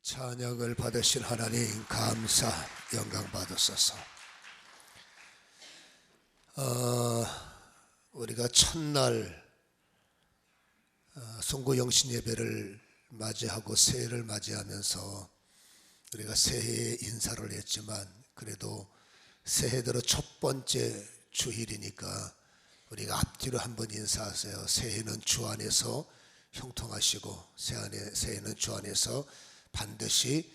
찬양을 받으신 하나님 감사 영광 받으소서. 우리가 첫날 송구영신 예배를 맞이하고 새해를 맞이하면서 우리가 새해 인사를 했지만 그래도 새해 들어 첫 번째 주일이니까 우리가 앞뒤로 한번 인사하세요. 새해는 주 안에서 형통하시고 새해는 주 안에서 반드시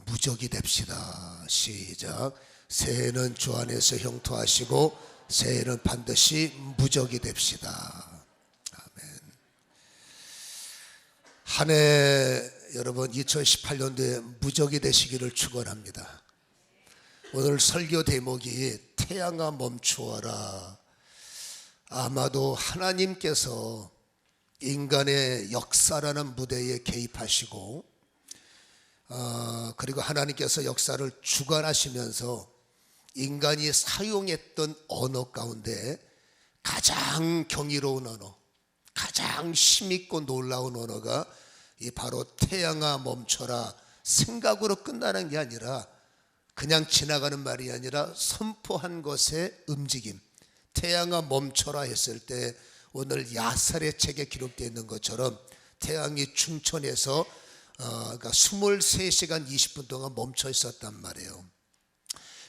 무적이 됩시다. 시작. 새해는 주 안에서 형통하시고 새해는 반드시 무적이 됩시다. 아멘. 한 해 여러분 2018년도에 무적이 되시기를 축원합니다. 오늘 설교 대목이 태양아 멈추어라. 아마도 하나님께서 인간의 역사라는 무대에 개입하시고 그리고 하나님께서 역사를 주관하시면서 인간이 사용했던 언어 가운데 가장 경이로운 언어, 가장 힘있고 놀라운 언어가 이 바로 태양아 멈춰라 생각으로 끝나는 게 아니라 그냥 지나가는 말이 아니라 선포한 것의 움직임. 태양아 멈춰라 했을 때 오늘 야살의 책에 기록되어 있는 것처럼 태양이 중천에서 그러니까 23시간 20분 동안 멈춰 있었단 말이에요.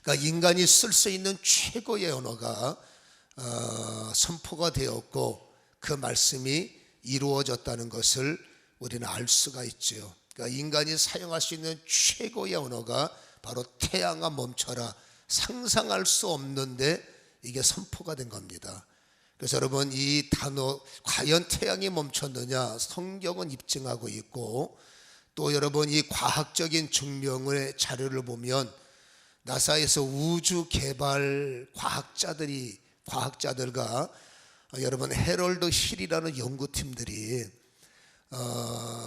그러니까 인간이 쓸 수 있는 최고의 언어가 선포가 되었고 그 말씀이 이루어졌다는 것을 우리는 알 수가 있죠. 그러니까 인간이 사용할 수 있는 최고의 언어가 바로 태양아 멈춰라. 상상할 수 없는데 이게 선포가 된 겁니다. 그래서 여러분 이 단어 과연 태양이 멈췄느냐 성경은 입증하고 있고 또 여러분 이 과학적인 증명의 자료를 보면 나사에서 우주 개발 과학자들과 여러분 해럴드 힐이라는 연구팀들이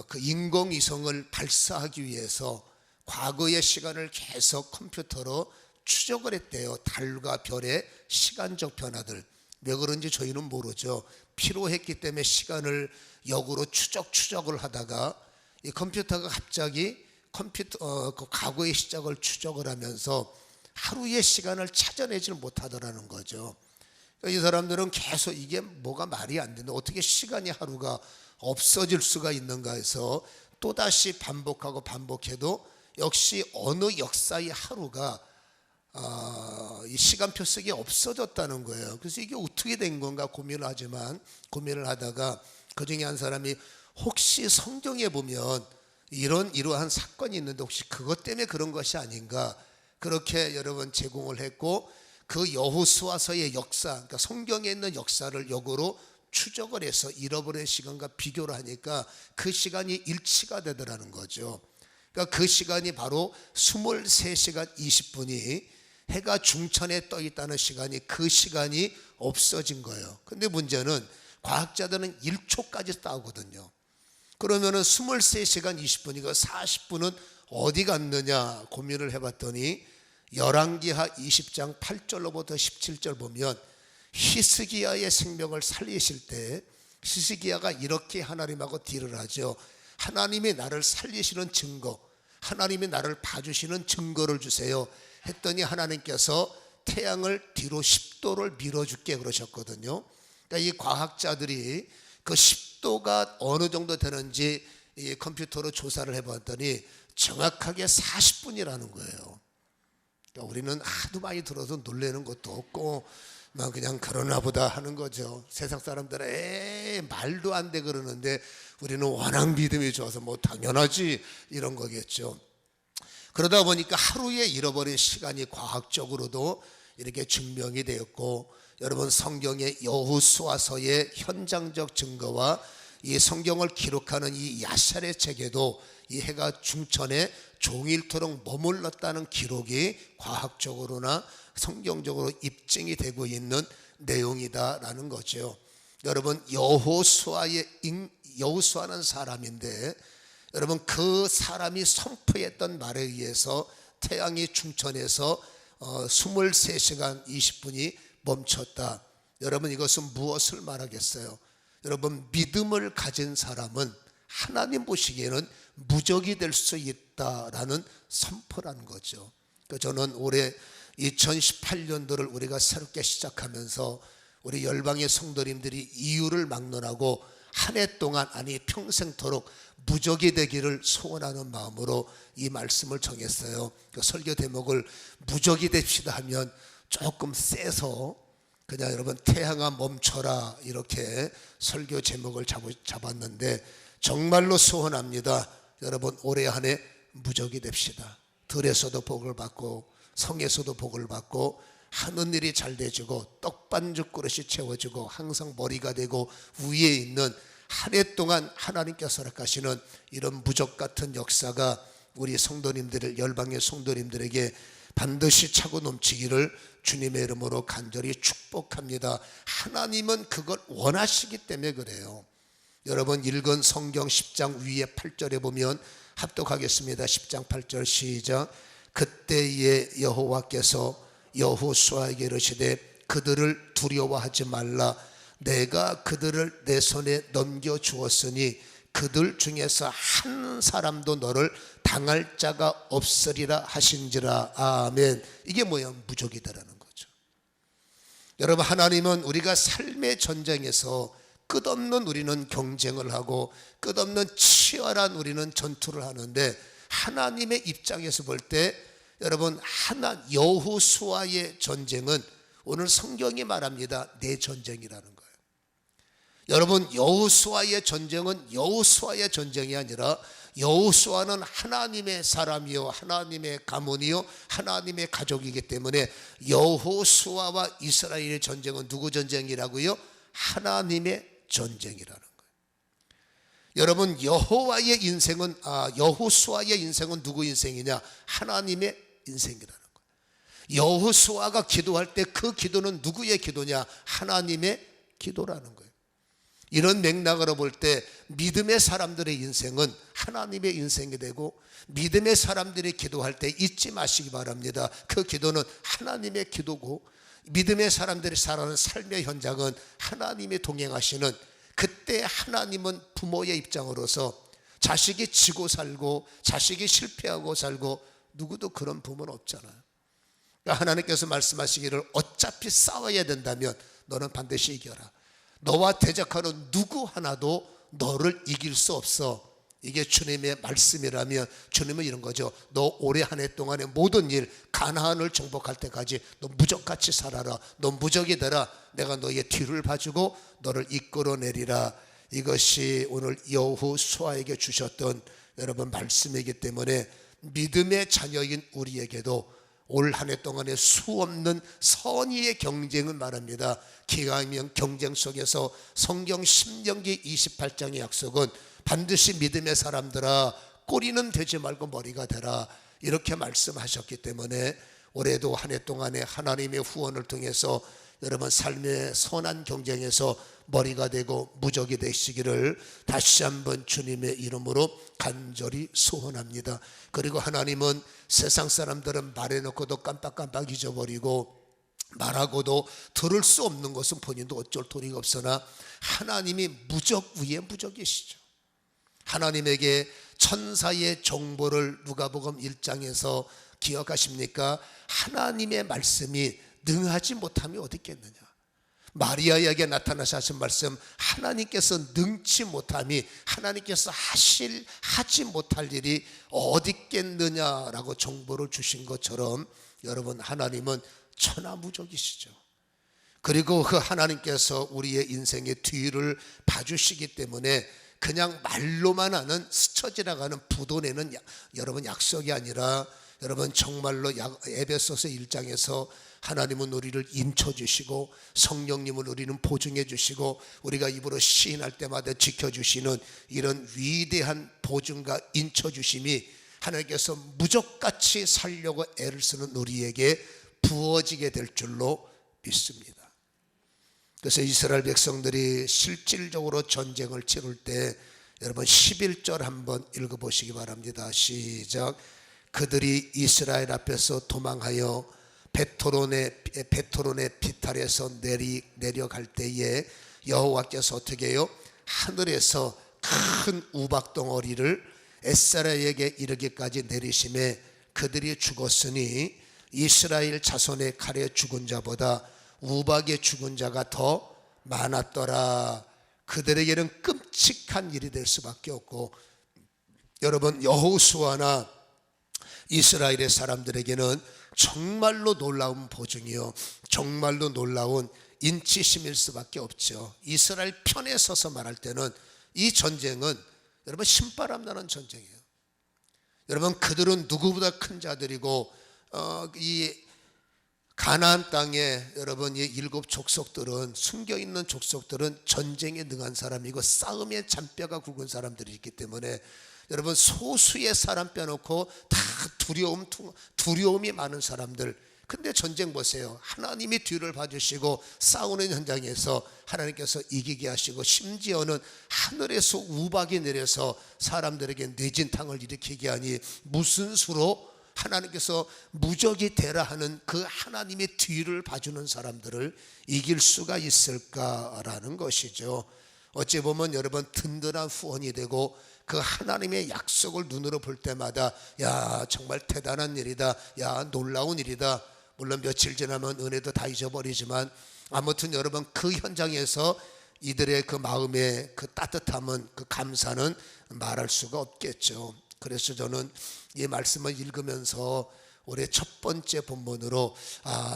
그 인공위성을 발사하기 위해서 과거의 시간을 계속 컴퓨터로 추적을 했대요. 달과 별의 시간적 변화들. 왜 그런지 저희는 모르죠. 피로했기 때문에 시간을 역으로 추적을 하다가 이 컴퓨터가 갑자기 그 과거의 시작을 추적을 하면서 하루의 시간을 찾아내지를 못하더라는 거죠. 그러니까 이 사람들은 계속 이게 뭐가 말이 안 된다. 어떻게 시간이 하루가 없어질 수가 있는가 해서 또다시 반복해도 역시 어느 역사의 하루가 이 시간표 쓰기 없어졌다는 거예요. 그래서 이게 어떻게 된 건가 고민을 하다가 그 중에 한 사람이 혹시 성경에 보면 이러한 사건이 있는데 혹시 그것 때문에 그런 것이 아닌가 그렇게 여러분 제공을 했고 그 여호수아서의 역사 그러니까 성경에 있는 역사를 역으로 추적을 해서 잃어버린 시간과 비교를 하니까 그 시간이 일치가 되더라는 거죠. 그러니까 그 시간이 바로 23시간 20분이 해가 중천에 떠 있다는 시간이 그 시간이 없어진 거예요. 근데 문제는 과학자들은 1초까지 따오거든요. 그러면은 23시간 20분이고 40분은 어디 갔느냐 고민을 해봤더니 열왕기하 20장 8절로부터 17절 보면 히스기야의 생명을 살리실 때 히스기야가 이렇게 하나님하고 딜을 하죠. 하나님이 나를 살리시는 증거, 하나님이 나를 봐주시는 증거를 주세요 했더니 하나님께서 태양을 뒤로 10도를 밀어줄게 그러셨거든요. 그러니까 이 과학자들이 그 10도가 어느 정도 되는지 이 컴퓨터로 조사를 해봤더니 정확하게 40분이라는 거예요. 그러니까 우리는 하도 많이 들어서 놀라는 것도 없고 그냥 그러나 보다 하는 거죠. 세상 사람들은 말도 안 돼 그러는데 우리는 워낙 믿음이 좋아서 뭐 당연하지 이런 거겠죠. 그러다 보니까 하루에 잃어버린 시간이 과학적으로도 이렇게 증명이 되었고 여러분 성경의 여호수아서의 현장적 증거와 이 성경을 기록하는 이 야살의 책에도 이 해가 중천에 종일토록 머물렀다는 기록이 과학적으로나 성경적으로 입증이 되고 있는 내용이다라는 거죠. 여러분 여호수아는 사람인데 여러분 그 사람이 선포했던 말에 의해서 태양이 중천에서 23시간 20분이 멈췄다. 여러분 이것은 무엇을 말하겠어요? 여러분 믿음을 가진 사람은 하나님 보시기에는 무적이 될 수 있다라는 선포라는 거죠. 저는 올해 2018년도를 우리가 새롭게 시작하면서 우리 열방의 성도님들이 이유를 막론하고 한 해 동안, 아니 평생토록 무적이 되기를 소원하는 마음으로 이 말씀을 정했어요. 그 설교 대목을 무적이 됩시다 하면 조금 세서 그냥 여러분 태양아 멈춰라 이렇게 설교 제목을 잡았는데, 정말로 소원합니다. 여러분 올해 한 해 무적이 됩시다. 들에서도 복을 받고 성에서도 복을 받고 하는 일이 잘 되지고 떡반죽 그릇이 채워지고 항상 머리가 되고 위에 있는, 한 해 동안 하나님께서 허락하시는 이런 무적 같은 역사가 우리 성도님들, 열방의 성도님들에게 반드시 차고 넘치기를 주님의 이름으로 간절히 축복합니다. 하나님은 그걸 원하시기 때문에 그래요. 여러분 읽은 성경 10장 위에 8절에 보면 합독하겠습니다. 10장 8절 시작. 그때에 여호와께서 여호수아에게 이르시되 그들을 두려워하지 말라. 내가 그들을 내 손에 넘겨주었으니 그들 중에서 한 사람도 너를 당할 자가 없으리라 하신지라. 아멘. 이게 뭐야? 무적이다라는 거죠. 여러분, 하나님은 우리가 삶의 전쟁에서 끝없는 우리는 경쟁을 하고 끝없는 치열한 우리는 전투를 하는데, 하나님의 입장에서 볼 때 여러분 여호수아의 전쟁은 오늘 성경이 말합니다. 내 전쟁이라는 거예요. 여러분 여호수아의 전쟁은 여호수아의 전쟁이 아니라 여호수아는 하나님의 사람이요 하나님의 가문이요 하나님의 가족이기 때문에 여호수아와 이스라엘의 전쟁은 누구 전쟁이라고요? 하나님의 전쟁이라는 거예요. 여러분 여호수아의 인생은 누구 인생이냐? 하나님의 인생이라는 거예요. 여호수아가 기도할 때 그 기도는 누구의 기도냐? 하나님의 기도라는 거예요. 이런 맥락으로 볼 때 믿음의 사람들의 인생은 하나님의 인생이 되고, 믿음의 사람들이 기도할 때 잊지 마시기 바랍니다. 그 기도는 하나님의 기도고, 믿음의 사람들이 살아가는 삶의 현장은 하나님이 동행하시는, 그때 하나님은 부모의 입장으로서 자식이 지고 살고 자식이 실패하고 살고 누구도 그런 부모는 없잖아요. 그러니까 하나님께서 말씀하시기를 어차피 싸워야 된다면 너는 반드시 이겨라. 너와 대적하는 누구 하나도 너를 이길 수 없어. 이게 주님의 말씀이라면 주님은 이런 거죠. 너 올해 한 해 동안의 모든 일, 가나안을 정복할 때까지 너 무적같이 살아라. 너 무적이 되라. 내가 너의 뒤를 봐주고 너를 이끌어내리라. 이것이 오늘 여호수아에게 주셨던 여러분 말씀이기 때문에 믿음의 자녀인 우리에게도 올 한 해 동안의 수없는 선의의 경쟁을 말합니다. 기강명 경쟁 속에서 성경 신명기 28장의 약속은 반드시 믿음의 사람들아 꼬리는 되지 말고 머리가 되라, 이렇게 말씀하셨기 때문에 올해도 한 해 동안에 하나님의 후원을 통해서 여러분 삶의 선한 경쟁에서 머리가 되고 무적이 되시기를 다시 한번 주님의 이름으로 간절히 소원합니다. 그리고 하나님은 세상 사람들은 말해놓고도 깜빡깜빡 잊어버리고 말하고도 들을 수 없는 것은 본인도 어쩔 도리가 없으나 하나님이 무적 위에 무적이시죠. 하나님에게 천사의 정보를 누가복음 1장에서 기억하십니까? 하나님의 말씀이 능하지 못함이 어디 있겠느냐. 마리아에게 나타나서 하신 말씀, 하나님께서 능치 못함이, 하나님께서 하지 못할 일이 어디 있겠느냐라고 정보를 주신 것처럼 여러분 하나님은 천하무적이시죠. 그리고 그 하나님께서 우리의 인생의 뒤를 봐주시기 때문에 그냥 말로만 하는 스쳐 지나가는 부도내는 여러분 약속이 아니라, 여러분 정말로 에베소서 1장에서 하나님은 우리를 인쳐주시고 성령님은 우리는 보증해 주시고 우리가 입으로 시인할 때마다 지켜주시는 이런 위대한 보증과 인쳐주심이 하나님께서 무적같이 살려고 애를 쓰는 우리에게 부어지게 될 줄로 믿습니다. 그래서 이스라엘 백성들이 실질적으로 전쟁을 치를 때 여러분 11절 한번 읽어보시기 바랍니다. 시작. 그들이 이스라엘 앞에서 도망하여 베토론의 비탈에서 내려갈 때에 여호와께서 어떻게 해요? 하늘에서 큰 우박 덩어리를 에스라에게 이르기까지 내리심에 그들이 죽었으니 이스라엘 자손의 칼에 죽은 자보다 우박에 죽은 자가 더 많았더라. 그들에게는 끔찍한 일이 될 수밖에 없고, 여러분, 여호수아나 이스라엘의 사람들에게는 정말로 놀라운 보증이요, 정말로 놀라운 인치심일 수밖에 없죠. 이스라엘 편에 서서 말할 때는 이 전쟁은 여러분 신바람 나는 전쟁이에요. 여러분, 그들은 누구보다 큰 자들이고 이 가나안 땅에 여러분 이 일곱 족속들은, 숨겨있는 족속들은 전쟁에 능한 사람이고 싸움에 잔뼈가 굵은 사람들이 있기 때문에 여러분 소수의 사람 빼놓고 다 두려움이 많은 사람들. 근데 전쟁 보세요. 하나님이 뒤를 봐주시고 싸우는 현장에서 하나님께서 이기게 하시고, 심지어는 하늘에서 우박이 내려서 사람들에게 뇌진탕을 일으키게 하니 무슨 수로 하나님께서 무적이 되라 하는 그 하나님의 뒤를 봐주는 사람들을 이길 수가 있을까라는 것이죠. 어찌 보면 여러분 든든한 후원이 되고, 그 하나님의 약속을 눈으로 볼 때마다 야 정말 대단한 일이다, 야 놀라운 일이다. 물론 며칠 지나면 은혜도 다 잊어버리지만 아무튼 여러분 그 현장에서 이들의 그 마음의 그 따뜻함은, 그 감사는 말할 수가 없겠죠. 그래서 저는 이 말씀을 읽으면서 올해 첫 번째 본문으로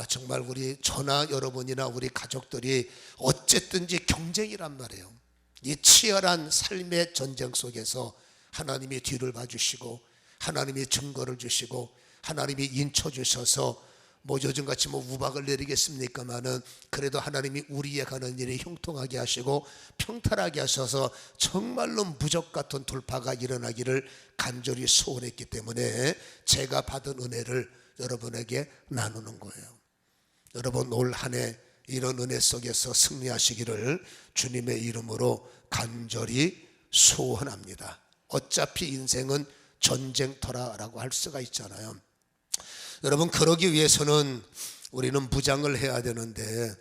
정말 우리 저나 여러분이나 우리 가족들이 어쨌든지 경쟁이란 말이에요. 이 치열한 삶의 전쟁 속에서 하나님이 뒤를 봐주시고, 하나님이 증거를 주시고, 하나님이 인쳐주셔서 요즘같이 우박을 내리겠습니까마는 그래도 하나님이 우리에 가는 일이 형통하게 하시고 평탄하게 하셔서 정말로 무적 같은 돌파가 일어나기를 간절히 소원했기 때문에 제가 받은 은혜를 여러분에게 나누는 거예요. 여러분 올 한 해 이런 은혜 속에서 승리하시기를 주님의 이름으로 간절히 소원합니다. 어차피 인생은 전쟁터라고 할 수가 있잖아요. 여러분, 그러기 위해서는 우리는 무장을 해야 되는데,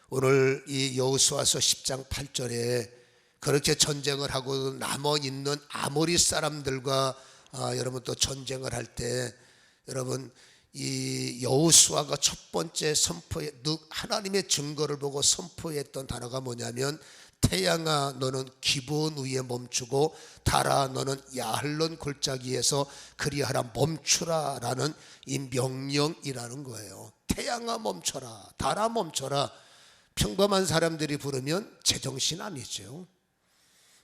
오늘 이 여호수아서 10장 8절에 그렇게 전쟁을 하고 남아있는 아모리 사람들과 여러분 또 전쟁을 할 때, 여러분 이 여호수아가 첫 번째 하나님의 증거를 보고 선포했던 단어가 뭐냐면, 태양아 너는 기브온 위에 멈추고 달아 너는 야할론 골짜기에서 그리하라 멈추라 라는 이 명령이라는 거예요. 태양아 멈춰라, 달아 멈춰라. 평범한 사람들이 부르면 제정신 아니죠.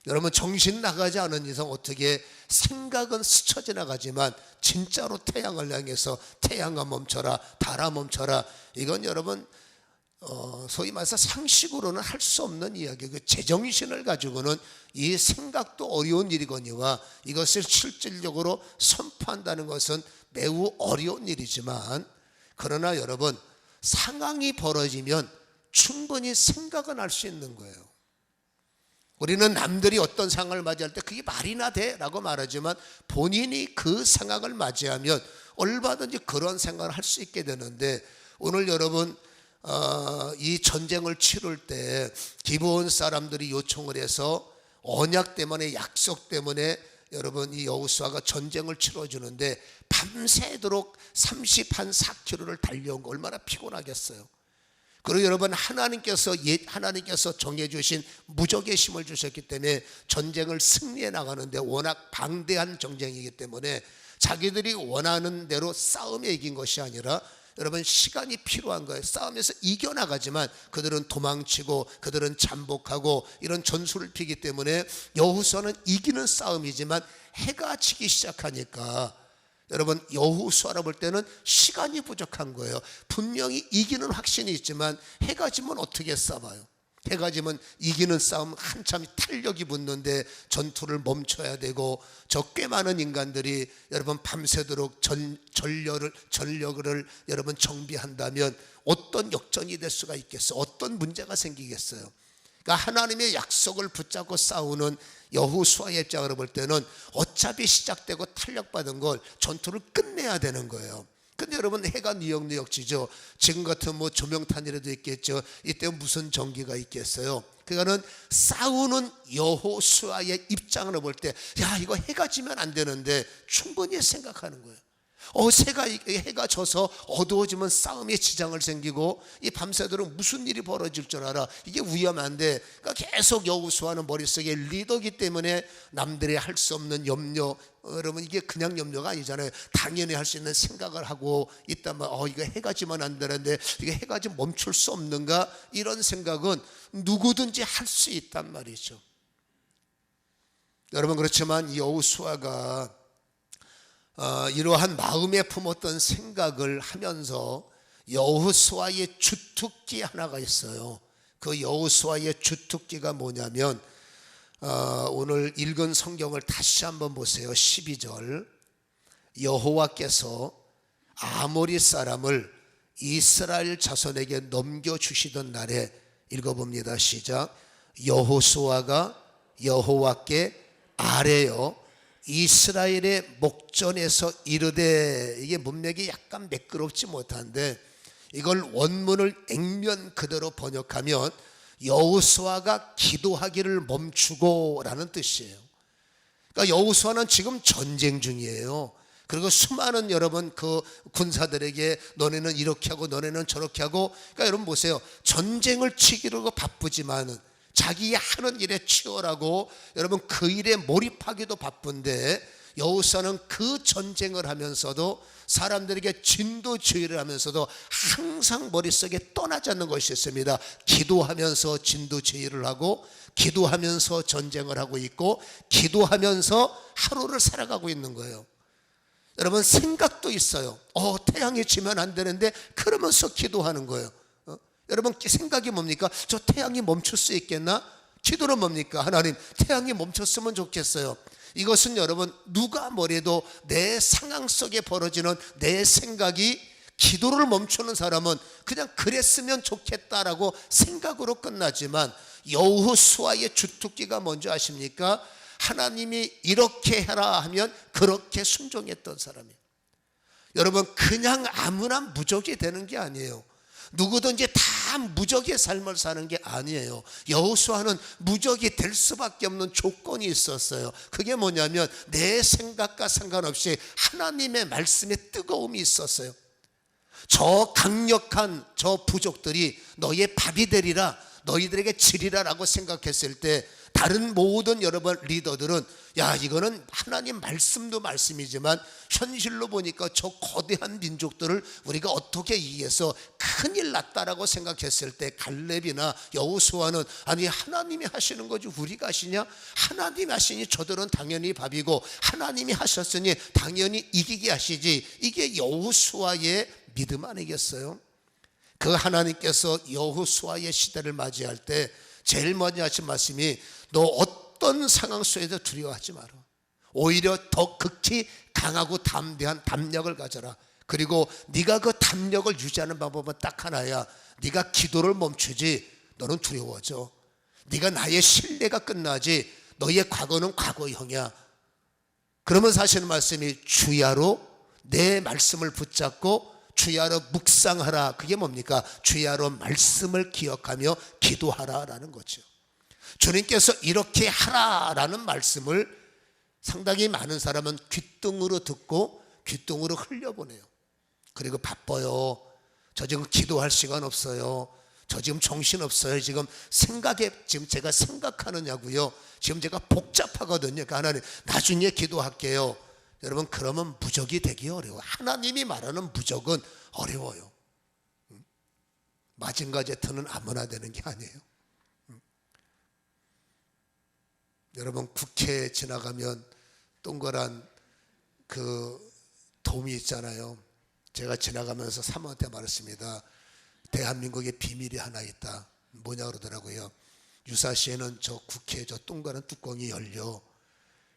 여러분 정신 나가지 않은 이상 어떻게, 생각은 스쳐 지나가지만 진짜로 태양을 향해서 태양아 멈춰라, 달아 멈춰라, 이건 여러분 소위 말해서 상식으로는 할 수 없는 이야기예요. 그 제정신을 가지고는 이 생각도 어려운 일이거니와 이것을 실질적으로 선포한다는 것은 매우 어려운 일이지만, 그러나 여러분 상황이 벌어지면 충분히 생각은 할 수 있는 거예요. 우리는 남들이 어떤 상황을 맞이할 때 그게 말이나 돼 라고 말하지만, 본인이 그 상황을 맞이하면 얼마든지 그런 생각을 할 수 있게 되는데, 오늘 여러분 이 전쟁을 치룰 때 기브온 사람들이 요청을 해서 언약 때문에, 약속 때문에 여러분 이 여호수아가 전쟁을 치러주는데 밤새도록 34km를 달려온 거 얼마나 피곤하겠어요. 그리고 여러분 하나님께서 정해주신 무적의 힘을 주셨기 때문에 전쟁을 승리해 나가는데, 워낙 방대한 전쟁이기 때문에 자기들이 원하는 대로 싸움에 이긴 것이 아니라 여러분 시간이 필요한 거예요. 싸움에서 이겨나가지만 그들은 도망치고 그들은 잠복하고 이런 전술을 피기 때문에 여호수아는 이기는 싸움이지만 해가 지기 시작하니까 여러분 여호수아라 볼 때는 시간이 부족한 거예요. 분명히 이기는 확신이 있지만 해가 지면 어떻게 싸워요? 해가 지면 이기는 싸움 한참 탄력이 붙는데 전투를 멈춰야 되고, 저 꽤 많은 인간들이 여러분 밤새도록 전력을 여러분 정비한다면 어떤 역전이 될 수가 있겠어요? 어떤 문제가 생기겠어요? 그러니까 하나님의 약속을 붙잡고 싸우는 여호수아의 입장으로 볼 때는 어차피 시작되고 탄력받은 걸 전투를 끝내야 되는 거예요. 근데 여러분 해가 니역니역 지죠. 지금 같은 조명탄이라도 있겠죠. 이때 무슨 전기가 있겠어요? 그거는 싸우는 여호수아의 입장으로 볼 때, 야, 이거 해가 지면 안 되는데 충분히 생각하는 거예요. 해가 져서 어두워지면 싸움에 지장을 생기고 이 밤새도록 무슨 일이 벌어질 줄 알아. 이게 위험한데, 그러니까 계속 여호수아는 머릿속에 리더기 때문에 남들이 할 수 없는 염려, 여러분 이게 그냥 염려가 아니잖아요. 당연히 할 수 있는 생각을 하고 있다면, 이거 해가 지면 안 되는데 이게 해가 지면 멈출 수 없는가, 이런 생각은 누구든지 할 수 있단 말이죠. 여러분, 그렇지만 이 여호수아가 이러한 마음에 품었던 생각을 하면서 여호수아의 주특기 하나가 있어요. 그 여호수아의 주특기가 뭐냐면, 오늘 읽은 성경을 다시 한번 보세요. 12절, 여호와께서 아모리 사람을 이스라엘 자손에게 넘겨주시던 날에, 읽어봅니다. 시작. 여호수아가 여호와께 아뢰어 이스라엘의 목전에서 이르되, 이게 문맥이 약간 매끄럽지 못한데 이걸 원문을 액면 그대로 번역하면 여호수아가 기도하기를 멈추고 라는 뜻이에요. 그러니까 여호수아는 지금 전쟁 중이에요. 그리고 수많은 여러분 그 군사들에게 너네는 이렇게 하고 너네는 저렇게 하고, 그러니까 여러분 보세요. 전쟁을 치기로 바쁘지만은 자기 하는 일에 치열하고 여러분 그 일에 몰입하기도 바쁜데, 여호수아는 그 전쟁을 하면서도 사람들에게 진도주의를 하면서도 항상 머릿속에 떠나지 않는 것이 있습니다. 기도하면서 진도주의를 하고, 기도하면서 전쟁을 하고 있고, 기도하면서 하루를 살아가고 있는 거예요. 여러분, 생각도 있어요. 태양이 지면 안 되는데 그러면서 기도하는 거예요. 여러분, 생각이 뭡니까? 저 태양이 멈출 수 있겠나? 기도는 뭡니까? 하나님, 태양이 멈췄으면 좋겠어요. 이것은 여러분, 누가 뭐래도 내 상황 속에 벌어지는 내 생각이, 기도를 멈추는 사람은 그냥 그랬으면 좋겠다라고 생각으로 끝나지만, 여호수아의 주특기가 뭔지 아십니까? 하나님이 이렇게 해라 하면 그렇게 순종했던 사람이에요. 여러분, 그냥 아무나 무적이 되는 게 아니에요. 누구든지 다 무적의 삶을 사는 게 아니에요. 여호수아는 무적이 될 수밖에 없는 조건이 있었어요. 그게 뭐냐면 내 생각과 상관없이 하나님의 말씀에 뜨거움이 있었어요. 저 강력한 저 부족들이 너의 밥이 되리라, 너희들에게 지리라라고 생각했을 때, 다른 모든 여러분 리더들은 야, 이거는 하나님 말씀도 말씀이지만 현실로 보니까 저 거대한 민족들을 우리가 어떻게 이기해서 큰일 났다라고 생각했을 때, 갈렙이나 여호수아는 아니, 하나님이 하시는 거지 우리가 하시냐? 하나님이 하시니 저들은 당연히 밥이고 하나님이 하셨으니 당연히 이기게 하시지. 이게 여호수아의 믿음 아니겠어요? 그 하나님께서 여호수아의 시대를 맞이할 때 제일 먼저 하신 말씀이, 너 어떤 상황 속에서 두려워하지 마라. 오히려 더 극히 강하고 담대한 담력을 가져라. 그리고 네가 그 담력을 유지하는 방법은 딱 하나야. 네가 기도를 멈추지 너는 두려워져. 네가 나의 신뢰가 끝나지 너의 과거는 과거형이야. 그러면서 하시는 말씀이, 주야로 내 말씀을 붙잡고 주야로 묵상하라. 그게 뭡니까? 주야로 말씀을 기억하며 기도하라라는 거죠. 주님께서 이렇게 하라라는 말씀을 상당히 많은 사람은 귓등으로 듣고 귓등으로 흘려보내요. 그리고 바빠요. 저 지금 기도할 시간 없어요. 저 지금 정신없어요. 지금 제가 생각하느냐고요. 지금 제가 복잡하거든요. 그러니까 하나님, 나중에 기도할게요. 여러분, 그러면 무적이 되기 어려워요. 하나님이 말하는 무적은 어려워요. 마징가 제트는 아무나 되는 게 아니에요. 여러분, 국회에 지나가면 동그란 그 돔이 있잖아요. 제가 지나가면서 사모한테 말했습니다. 대한민국에 비밀이 하나 있다. 뭐냐 그러더라고요. 유사시에는 저 국회 저 동그란 뚜껑이 열려.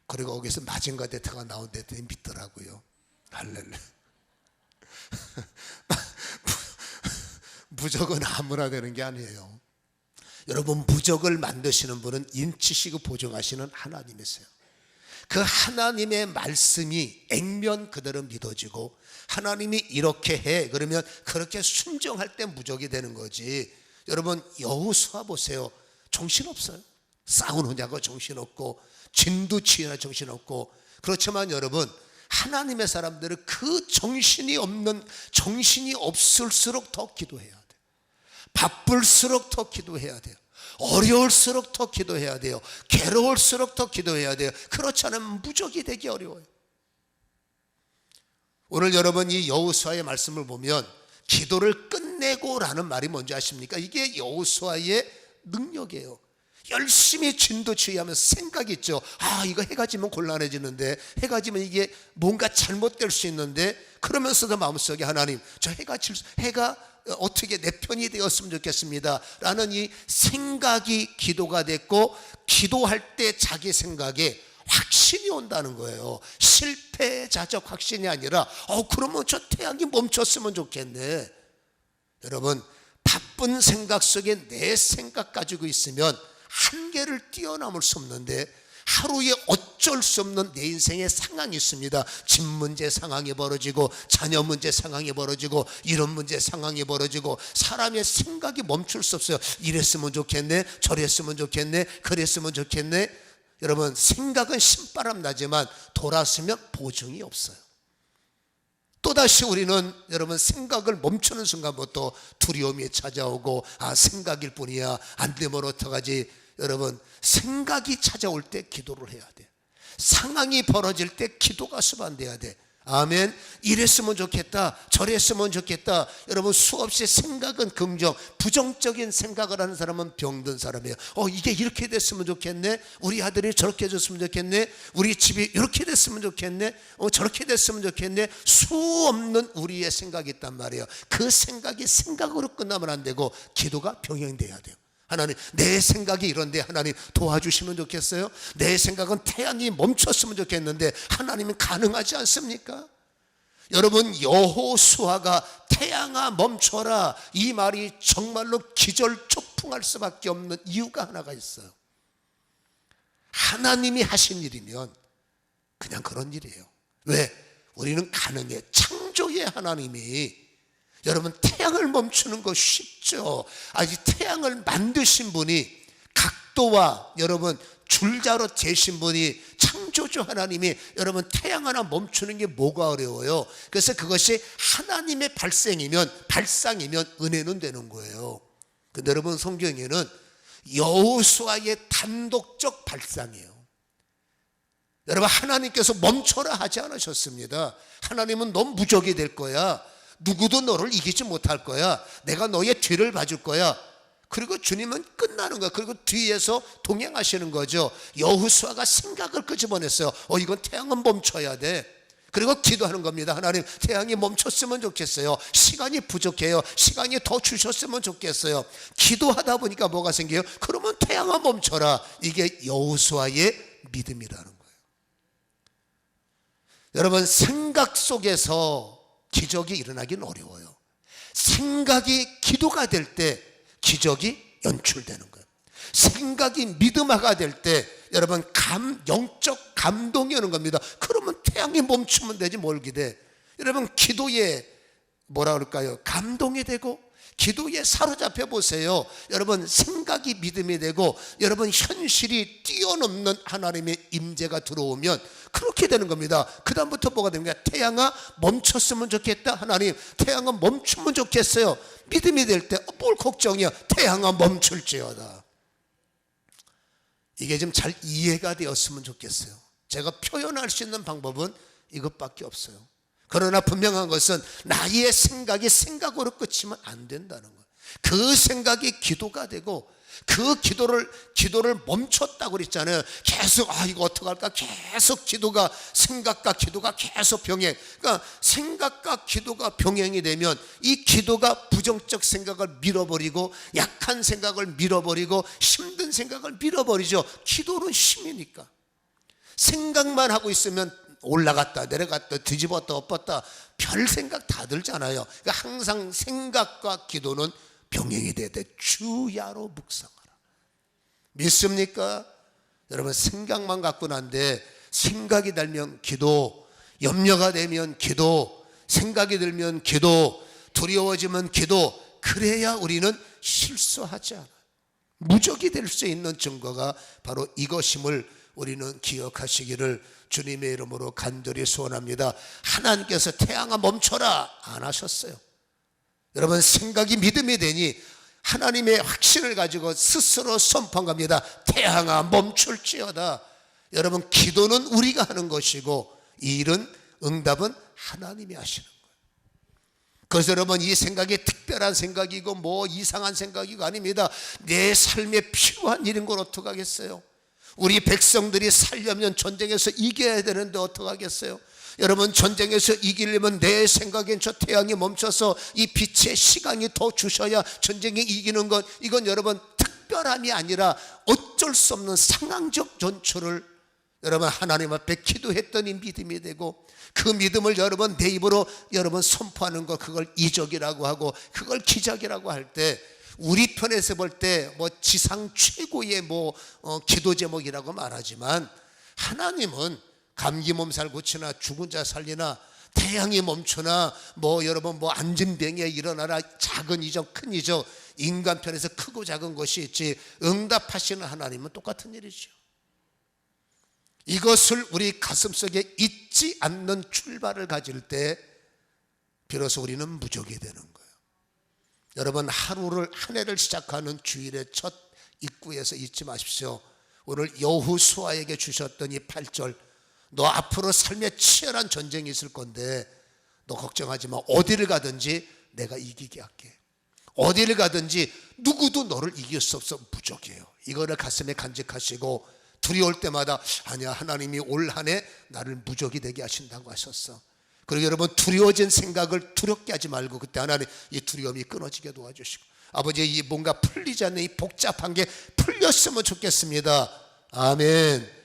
그리고 거기서 마징가 대트가 나온대 믿더라고요. 할렐루야. 무적은 아무나 되는 게 아니에요. 여러분, 무적을 만드시는 분은 인치시고 보증하시는 하나님이세요. 그 하나님의 말씀이 액면 그대로 믿어지고, 하나님이 이렇게 해 그러면 그렇게 순종할 때 무적이 되는 거지. 여러분, 여호수아 보세요. 정신없어요. 싸우느냐고 정신없고 진두치유나 정신없고. 그렇지만 여러분, 하나님의 사람들은 그 정신이 없을수록 더 기도해야 돼요. 바쁠수록 더 기도해야 돼요. 어려울수록 더 기도해야 돼요. 괴로울수록 더 기도해야 돼요. 그렇지 않으면 무적이 되기 어려워요. 오늘 여러분 이 여호수아의 말씀을 보면 기도를 끝내고라는 말이 뭔지 아십니까? 이게 여호수아의 능력이에요. 열심히 진도치유하면서 생각이 있죠. 이거 해가 지면 곤란해지는데, 해가 지면 이게 뭔가 잘못될 수 있는데, 그러면서도 마음속에 하나님, 저 해가 어떻게 내 편이 되었으면 좋겠습니다 라는 이 생각이 기도가 됐고, 기도할 때 자기 생각에 확신이 온다는 거예요. 실패자적 확신이 아니라 그러면 저 태양이 멈췄으면 좋겠네. 여러분, 바쁜 생각 속에 내 생각 가지고 있으면 한계를 뛰어넘을 수 없는데, 하루에 어쩔 수 없는 내 인생의 상황이 있습니다. 집 문제 상황이 벌어지고, 자녀 문제 상황이 벌어지고, 이런 문제 상황이 벌어지고, 사람의 생각이 멈출 수 없어요. 이랬으면 좋겠네, 저랬으면 좋겠네, 그랬으면 좋겠네. 여러분, 생각은 신바람 나지만 돌아서면 보증이 없어요. 또다시 우리는 여러분 생각을 멈추는 순간부터 두려움이 찾아오고, 생각일 뿐이야, 안 되면 어떡하지. 여러분, 생각이 찾아올 때 기도를 해야 돼. 상황이 벌어질 때 기도가 수반돼야 돼. 아멘. 이랬으면 좋겠다, 저랬으면 좋겠다. 여러분, 수없이 생각은 긍정, 부정적인 생각을 하는 사람은 병든 사람이에요. 이게 이렇게 됐으면 좋겠네, 우리 아들이 저렇게 해줬으면 좋겠네, 우리 집이 이렇게 됐으면 좋겠네, 저렇게 됐으면 좋겠네. 수없는 우리의 생각이 있단 말이에요. 그 생각이 생각으로 끝나면 안 되고 기도가 병행돼야 돼요. 하나님, 내 생각이 이런데 하나님 도와주시면 좋겠어요. 내 생각은 태양이 멈췄으면 좋겠는데 하나님은 가능하지 않습니까? 여러분, 여호수아가 태양아 멈춰라, 이 말이 정말로 기절초풍할 수밖에 없는 이유가 하나가 있어요. 하나님이 하신 일이면 그냥 그런 일이에요. 왜? 우리는 가능해. 창조의 하나님이, 여러분, 태양을 멈추는 거 쉽죠. 이 태양을 만드신 분이, 각도와 여러분 줄자로 재신 분이, 창조주 하나님이 여러분 태양 하나 멈추는 게 뭐가 어려워요? 그래서 그것이 하나님의 발상이면 은혜는 되는 거예요. 근데 여러분, 성경에는 여호수아의 단독적 발상이에요. 여러분, 하나님께서 멈춰라 하지 않으셨습니다. 하나님은 넌 무적이 될 거야, 누구도 너를 이기지 못할 거야, 내가 너의 뒤를 봐줄 거야. 그리고 주님은 끝나는 거야. 그리고 뒤에서 동행하시는 거죠. 여호수아가 생각을 끄집어냈어요. 이건 태양은 멈춰야 돼. 그리고 기도하는 겁니다. 하나님, 태양이 멈췄으면 좋겠어요. 시간이 부족해요. 시간이 더 주셨으면 좋겠어요. 기도하다 보니까 뭐가 생겨요? 그러면 태양아 멈춰라. 이게 여호수아의 믿음이라는 거예요. 여러분, 생각 속에서 기적이 일어나긴 어려워요. 생각이 기도가 될 때 기적이 연출되는 거예요. 생각이 믿음화가 될 때 여러분 영적 감동이 오는 겁니다. 그러면 태양이 멈추면 되지 뭘 기대. 여러분, 기도에 뭐라 그럴까요? 감동이 되고, 기도에 사로잡혀 보세요. 여러분, 생각이 믿음이 되고, 여러분 현실이 뛰어넘는 하나님의 임재가 들어오면 그렇게 되는 겁니다. 그 다음부터 뭐가 됩니까? 태양아 멈췄으면 좋겠다. 하나님, 태양아 멈추면 좋겠어요. 믿음이 될 때 뭘 걱정이야, 태양아 멈출지어다. 이게 좀 잘 이해가 되었으면 좋겠어요. 제가 표현할 수 있는 방법은 이것밖에 없어요. 그러나 분명한 것은 나의 생각이 생각으로 끝이면 안 된다는 거예요. 그 생각이 기도가 되고, 그 기도를 멈췄다고 그랬잖아요. 계속 이거 어떡할까, 계속 생각과 기도가 계속 병행. 그러니까 생각과 기도가 병행이 되면 이 기도가 부정적 생각을 밀어버리고, 약한 생각을 밀어버리고, 힘든 생각을 밀어버리죠. 기도는 힘이니까. 생각만 하고 있으면 올라갔다 내려갔다 뒤집었다 엎었다 별 생각 다 들잖아요. 그러니까 항상 생각과 기도는 병행이 돼야 돼. 주야로 묵상하라. 믿습니까? 여러분, 생각만 갖고 난데, 생각이 들면 기도, 염려가 되면 기도, 생각이 들면 기도, 두려워지면 기도. 그래야 우리는 실수하지 않아요. 무적이 될 수 있는 증거가 바로 이것임을 우리는 기억하시기를 주님의 이름으로 간절히 소원합니다. 하나님께서 태양아 멈춰라 안 하셨어요. 여러분, 생각이 믿음이 되니 하나님의 확신을 가지고 스스로 선포한 겁니다. 태양아 멈출지어다. 여러분, 기도는 우리가 하는 것이고 이 일은, 응답은 하나님이 하시는 거예요. 그래서 여러분, 이 생각이 특별한 생각이고 뭐 이상한 생각이고 아닙니다. 내 삶에 필요한 일인 걸 어떡하겠어요? 우리 백성들이 살려면 전쟁에서 이겨야 되는데 어떡하겠어요? 여러분, 전쟁에서 이기려면 내 생각엔 저 태양이 멈춰서 이 빛의 시간이 더 주셔야 전쟁에 이기는 것, 이건 여러분 특별함이 아니라 어쩔 수 없는 상황적 전초를 여러분 하나님 앞에 기도했더니 믿음이 되고, 그 믿음을 여러분 내 입으로 여러분 선포하는 것, 그걸 이적이라고 하고 그걸 기적이라고 할 때, 우리 편에서 볼 때 뭐 지상 최고의 기도 제목이라고 말하지만, 하나님은 감기 몸살 고치나 죽은 자 살리나 태양이 멈추나 여러분 앉은 병에 일어나라, 작은 이적 큰 이적, 인간 편에서 크고 작은 것이 있지 응답하시는 하나님은 똑같은 일이죠. 이것을 우리 가슴속에 잊지 않는 출발을 가질 때 비로소 우리는 무적이 되는 거예요. 여러분, 한 해를 시작하는 주일의 첫 입구에서 잊지 마십시오. 오늘 여호수아에게 주셨던 이 8절, 너 앞으로 삶에 치열한 전쟁이 있을 건데 너 걱정하지 마. 어디를 가든지 내가 이기게 할게. 어디를 가든지 누구도 너를 이길 수 없어. 무적이에요. 이거를 가슴에 간직하시고, 두려울 때마다 아니야, 하나님이 올 한 해 나를 무적이 되게 하신다고 하셨어. 그리고 여러분, 두려워진 생각을 두렵게 하지 말고 그때 하나님 이 두려움이 끊어지게 도와주시고, 아버지 이 뭔가 풀리지 않는 이 복잡한 게 풀렸으면 좋겠습니다. 아멘.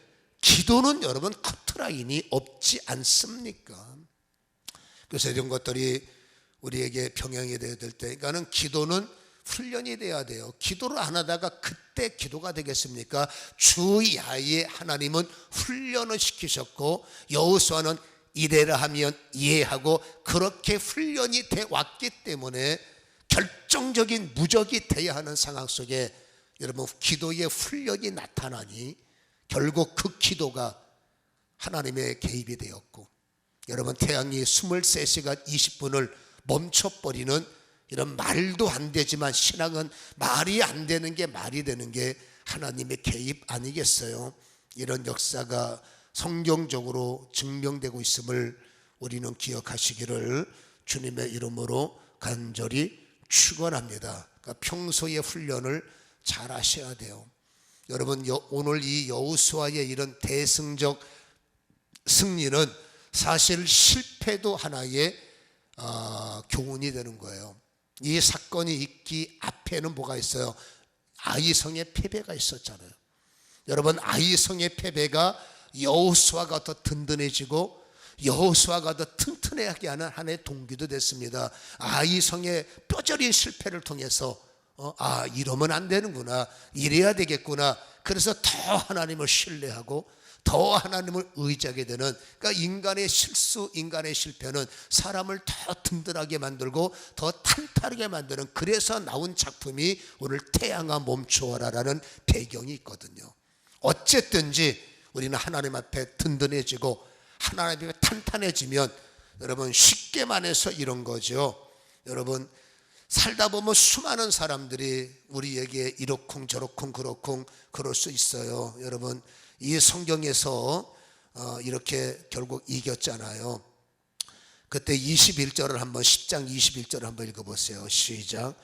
기도는 여러분 커트라인이 없지 않습니까? 그래서 이런 것들이 우리에게 병행이 되어야 될 때니까는 기도는 훈련이 돼야 돼요. 기도를 안 하다가 그때 기도가 되겠습니까? 주야에 하나님은 훈련을 시키셨고, 여호수아는 이래라 하면 이해하고 그렇게 훈련이 돼 왔기 때문에 결정적인 무적이 돼야 하는 상황 속에 여러분 기도의 훈련이 나타나니 결국 그 기도가 하나님의 개입이 되었고, 여러분 태양이 23시간 20분을 멈춰버리는 이런 말도 안 되지만, 신앙은 말이 안 되는 게 말이 되는 게 하나님의 개입 아니겠어요? 이런 역사가 성경적으로 증명되고 있음을 우리는 기억하시기를 주님의 이름으로 간절히 축원합니다. 그러니까 평소의 훈련을 잘 하셔야 돼요. 여러분, 오늘 이 여호수아의 이런 대승적 승리는 사실 실패도 하나의 교훈이 되는 거예요. 이 사건이 있기 앞에는 뭐가 있어요? 아이성의 패배가 있었잖아요. 여러분, 아이성의 패배가 여호수아가 더 든든해지고 여호수아가 더 튼튼하게 하는 하나의 동기도 됐습니다. 아이성의 뼈저린 실패를 통해서 이러면 안 되는구나, 이래야 되겠구나. 그래서 더 하나님을 신뢰하고 더 하나님을 의지하게 되는, 그러니까 인간의 실수, 인간의 실패는 사람을 더 든든하게 만들고 더 탄탄하게 만드는, 그래서 나온 작품이 오늘 태양아 멈추어라라는 배경이 있거든요. 어쨌든지 우리는 하나님 앞에 든든해지고 하나님 앞에 탄탄해지면, 여러분 쉽게 말해서 이런 거죠. 여러분 살다 보면 수많은 사람들이 우리에게 이러쿵 저러쿵 그러쿵 그럴 수 있어요. 여러분 이 성경에서 이렇게 결국 이겼잖아요. 그때 21절을 한번, 10장 21절을 한번 읽어보세요. 시작.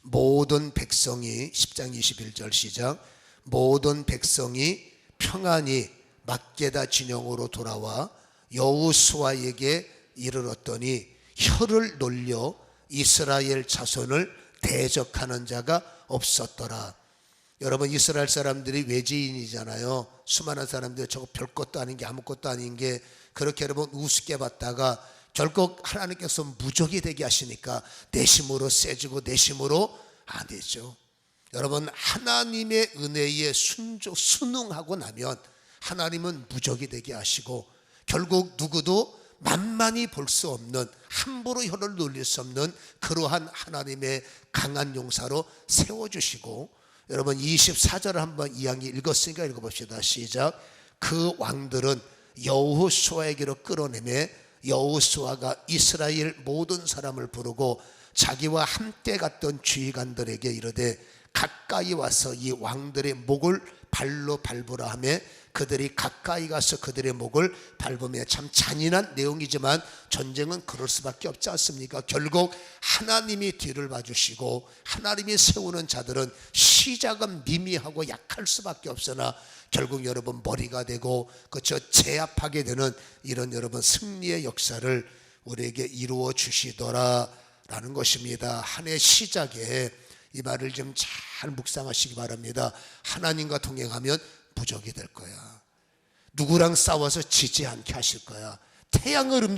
모든 백성이, 10장 21절 시작. 모든 백성이 평안히 막게다 진영으로 돌아와 여호수아에게 이르렀더니 혀를 놀려 이스라엘 자손을 대적하는 자가 없었더라. 여러분 이스라엘 사람들이 외지인이잖아요. 수많은 사람들이 저거 별것도 아닌 게 아무것도 아닌 게 그렇게 여러분 우습게 봤다가 결국 하나님께서 무적이 되게 하시니까 내심으로 세지고 내심으로 안 되죠. 여러분 하나님의 은혜에 순응하고 나면 하나님은 무적이 되게 하시고, 결국 누구도 만만히 볼 수 없는, 함부로 혀를 놀릴 수 없는 그러한 하나님의 강한 용사로 세워주시고, 여러분 24절을 한번 이야기 읽었으니까 읽어봅시다. 시작. 그 왕들은 여호수아에게로 끌어내매 여호수아가 이스라엘 모든 사람을 부르고 자기와 함께 갔던 지휘관들에게 이르되 가까이 와서 이 왕들의 목을 발로 밟으라 하며 그들이 가까이 가서 그들의 목을 밟으며, 참 잔인한 내용이지만 전쟁은 그럴 수밖에 없지 않습니까? 결국 하나님이 뒤를 봐주시고 하나님이 세우는 자들은 시작은 미미하고 약할 수밖에 없으나 결국 여러분 머리가 되고 그저 제압하게 되는 이런 여러분 승리의 역사를 우리에게 이루어 주시더라라는 것입니다. 한 해 시작에 이 말을 좀 잘 묵상하시기 바랍니다. 하나님과 동행하면 부족이 될 거야. 누구랑 싸워서 지지 않게 하실 거야. 태양을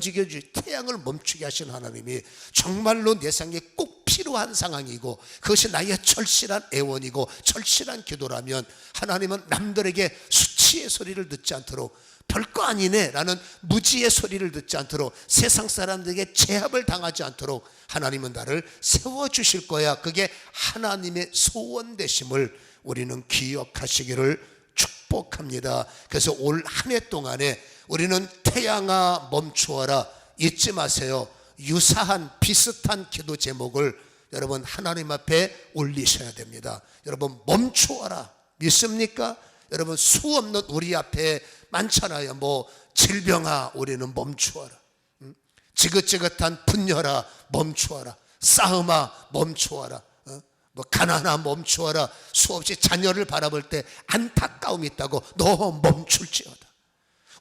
태양을 멈추게 하신 하나님이 정말로 내 상에 꼭 필요한 상황이고 그것이 나의 절실한 애원이고 절실한 기도라면 하나님은 남들에게 수치의 소리를 듣지 않도록, 별거 아니네 라는 무지의 소리를 듣지 않도록, 세상 사람들에게 제압을 당하지 않도록 하나님은 나를 세워주실 거야. 그게 하나님의 소원 되심을 우리는 기억하시기를 축복합니다. 그래서 올 한 해 동안에 우리는 태양아 멈추어라 잊지 마세요. 유사한 비슷한 기도 제목을 여러분 하나님 앞에 올리셔야 됩니다. 여러분 멈추어라 믿습니까? 여러분 수 없는 우리 앞에 많잖아요. 뭐 질병아 우리는 멈추어라, 지긋지긋한 분열아 멈추어라, 싸움아 멈추어라, 뭐 가난아 멈추어라, 수없이 자녀를 바라볼 때 안타까움이 있다고 너 멈출지어다.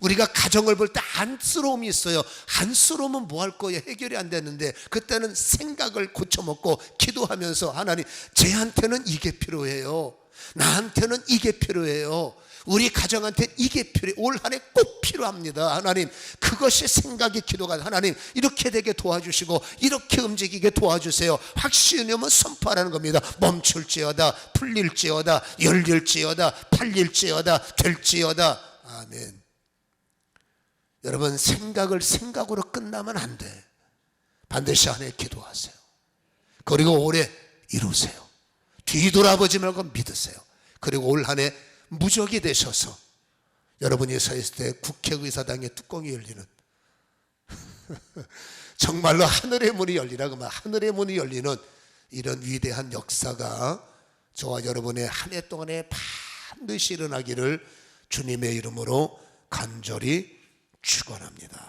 우리가 가정을 볼 때 안쓰러움이 있어요. 안쓰러움은 뭐 할 거예요? 해결이 안 되는데 그때는 생각을 고쳐먹고 기도하면서 하나님 쟤한테는 이게 필요해요, 나한테는 이게 필요해요, 우리 가정한테 이게 필요해, 올 한 해 꼭 필요합니다. 하나님 그것이 생각이 기도가, 하나님 이렇게 되게 도와주시고 이렇게 움직이게 도와주세요. 확신이면 선포하라는 겁니다. 멈출지어다, 풀릴지어다, 열릴지어다, 팔릴지어다, 될지어다. 아멘. 여러분 생각을 생각으로 끝나면 안 돼. 반드시 한 해 기도하세요. 그리고 올해 이루세요. 뒤돌아보지 말고 믿으세요. 그리고 올 한 해 무적이 되셔서 여러분이 서 있을 때 국회의사당의 뚜껑이 열리는 정말로 하늘의 문이 열리라고 말, 하늘의 문이 열리는 이런 위대한 역사가 저와 여러분의 한 해 동안에 반드시 일어나기를 주님의 이름으로 간절히 축원합니다.